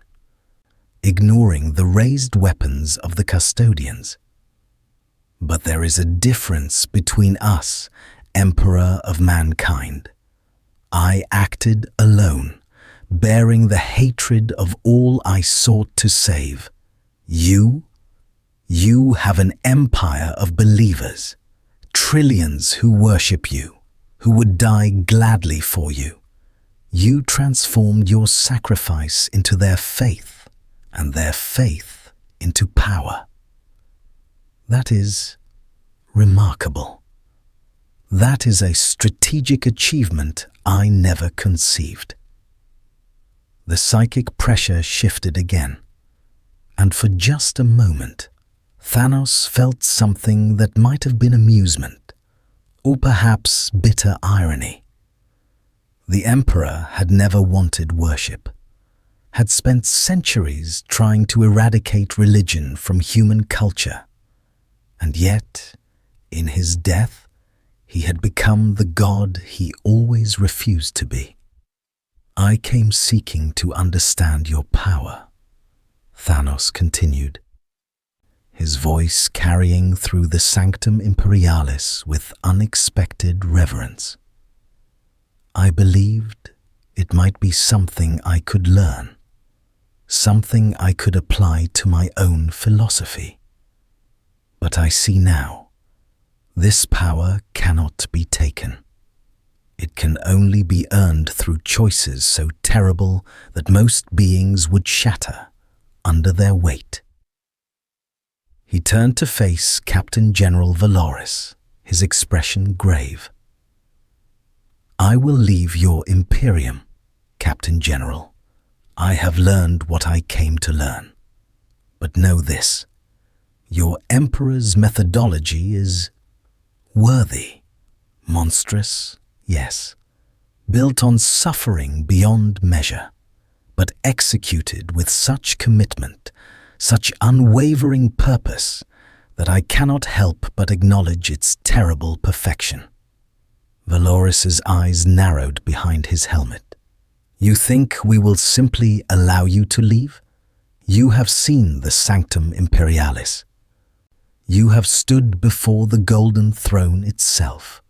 ignoring the raised weapons of the custodians. "But there is a difference between us, Emperor of mankind. I acted alone, bearing the hatred of all I sought to save. You have an empire of believers, trillions who worship you, who would die gladly for you. You transformed your sacrifice into their faith, and their faith into power. That is remarkable. That is a strategic achievement I never conceived." The psychic pressure shifted again, and for just a moment, Thanos felt something that might have been amusement, or perhaps bitter irony. The Emperor had never wanted worship, had spent centuries trying to eradicate religion from human culture, and yet, in his death, he had become the god he always refused to be. "I came seeking to understand your power," Thanos continued, his voice carrying through the Sanctum Imperialis with unexpected reverence. "I believed it might be something I could learn, something I could apply to my own philosophy. But I see now, this power cannot be taken. It can only be earned through choices so terrible that most beings would shatter under their weight." He turned to face Captain General Valoris, his expression grave. "I will leave your Imperium, Captain General. I have learned what I came to learn. But know this, your Emperor's methodology is worthy, monstrous, yes, built on suffering beyond measure, but executed with such commitment, such unwavering purpose, that I cannot help but acknowledge its terrible perfection." Valoris's eyes narrowed behind his helmet. "You think we will simply allow you to leave? You have seen the Sanctum Imperialis. You have stood before the golden throne itself.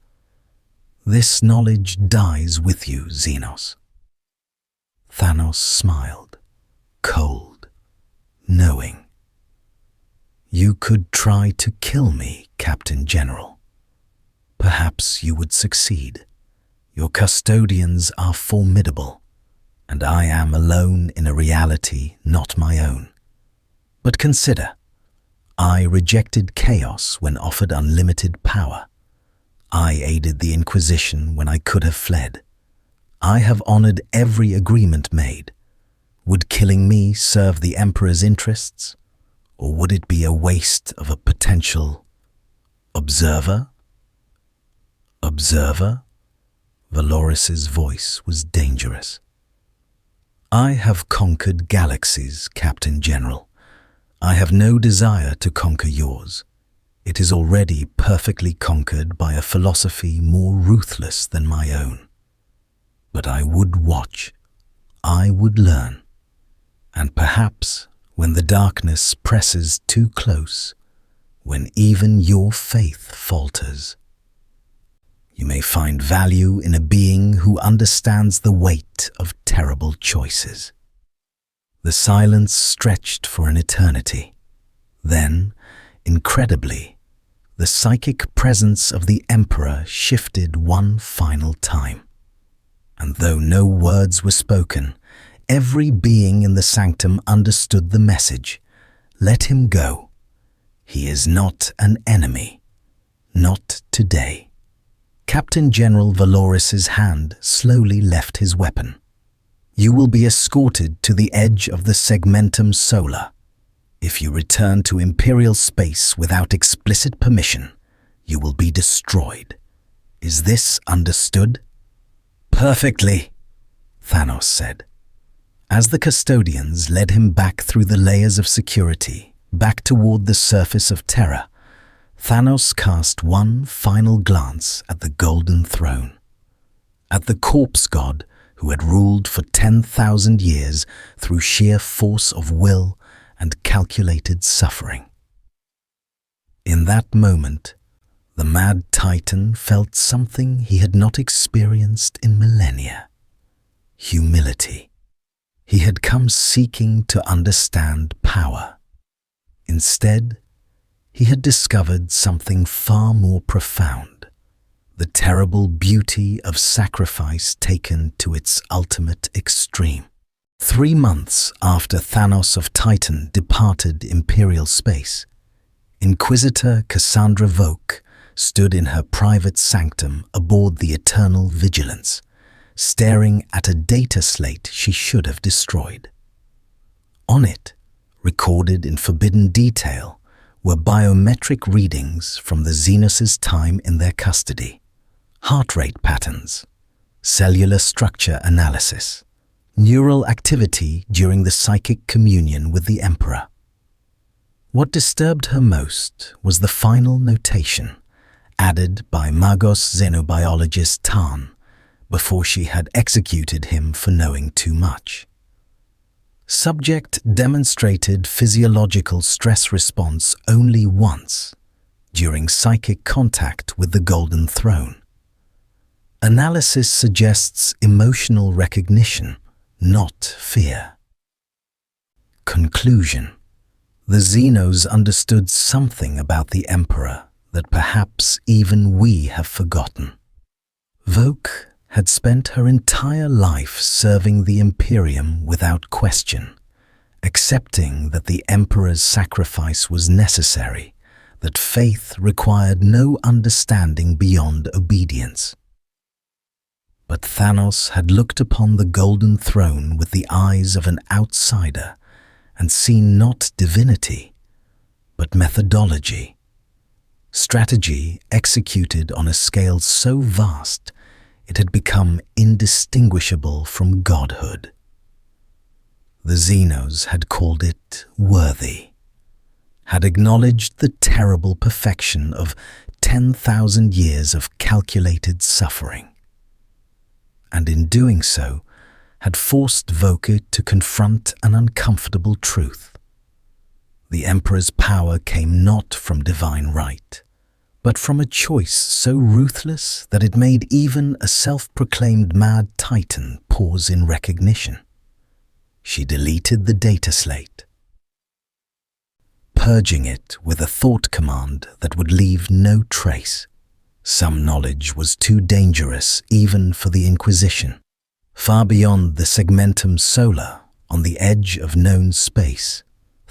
This knowledge dies with you, Xenos." Thanos smiled, cold, knowing. "You could try to kill me, Captain General. Perhaps you would succeed. Your custodians are formidable, and I am alone in a reality not my own. But consider, I rejected chaos when offered unlimited power. I aided the Inquisition when I could have fled. I have honored every agreement made. Would killing me serve the Emperor's interests? Or would it be a waste of a potential observer?" "Observer?" Valoris's voice was dangerous. "I have conquered galaxies, Captain General. I have no desire to conquer yours. It is already perfectly conquered by a philosophy more ruthless than my own. But I would watch. I would learn. And perhaps when the darkness presses too close, when even your faith falters, you may find value in a being who understands the weight of terrible choices." The silence stretched for an eternity. Then, incredibly, the psychic presence of the Emperor shifted one final time. And though no words were spoken, every being in the sanctum understood the message. Let him go. He is not an enemy. Not today. Captain General Valoris's hand slowly left his weapon. "You will be escorted to the edge of the segmentum solar. If you return to Imperial space without explicit permission, you will be destroyed. Is this understood?" "Perfectly," Thanos said. As the custodians led him back through the layers of security, back toward the surface of Terra, Thanos cast one final glance at the golden throne, at the corpse god who had ruled for 10,000 years through sheer force of will and calculated suffering. In that moment, the mad Titan felt something he had not experienced in millennia: humility. He had come seeking to understand power. Instead, he had discovered something far more profound: the terrible beauty of sacrifice taken to its ultimate extreme. 3 months after Thanos of Titan departed Imperial space, Inquisitor Cassandra Voke stood in her private sanctum aboard the Eternal Vigilance, staring at a data slate she should have destroyed. On it, recorded in forbidden detail, were biometric readings from the Xenos' time in their custody, heart rate patterns, cellular structure analysis, neural activity during the psychic communion with the Emperor. What disturbed her most was the final notation, added by Magos xenobiologist Tarn, before she had executed him for knowing too much. Subject demonstrated physiological stress response only once, during psychic contact with the Golden Throne. Analysis suggests emotional recognition, not fear. Conclusion: the Xenos understood something about the Emperor that perhaps even we have forgotten. Voke had spent her entire life serving the Imperium without question, accepting that the Emperor's sacrifice was necessary, that faith required no understanding beyond obedience. But Thanos had looked upon the Golden Throne with the eyes of an outsider and seen not divinity, but methodology. Strategy executed on a scale so vast it had become indistinguishable from godhood. The Xenos had called it worthy, had acknowledged the terrible perfection of 10,000 years of calculated suffering, and in doing so had forced Voke to confront an uncomfortable truth. The The Emperor's power came not from divine right, but from a choice so ruthless that it made even a self-proclaimed mad titan pause in recognition. She deleted the data slate, purging it with a thought command that would leave no trace. Some knowledge was too dangerous even for the Inquisition. Far beyond the segmentum solar, on the edge of known space,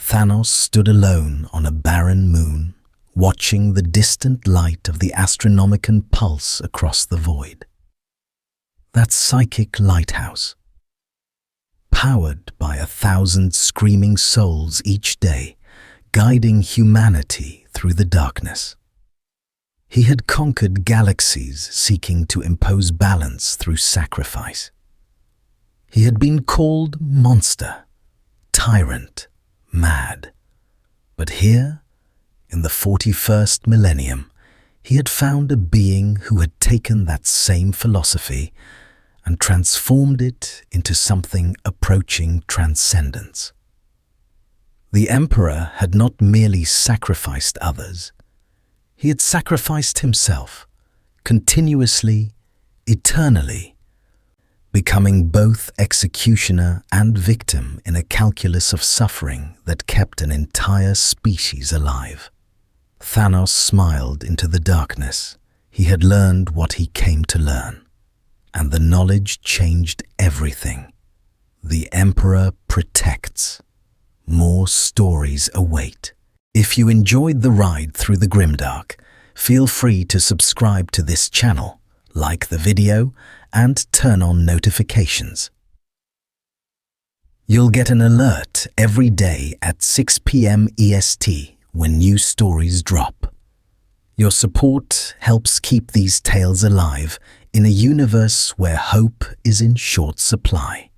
Thanos stood alone on a barren moon, watching the distant light of the Astronomicon pulse across the void. That psychic lighthouse, powered by 1,000 screaming souls each day, guiding humanity through the darkness. He had conquered galaxies seeking to impose balance through sacrifice. He had been called monster, tyrant, mad. But here, in the 41st millennium, he had found a being who had taken that same philosophy and transformed it into something approaching transcendence. The Emperor had not merely sacrificed others, he had sacrificed himself, continuously, eternally, becoming both executioner and victim in a calculus of suffering that kept an entire species alive. Thanos smiled into the darkness. He had learned what he came to learn, and the knowledge changed everything. The Emperor protects. More stories await. If you enjoyed the ride through the Grimdark, feel free to subscribe to this channel, like the video, and turn on notifications. You'll get an alert every day at 6 p.m. EST when new stories drop. Your support helps keep these tales alive in a universe where hope is in short supply.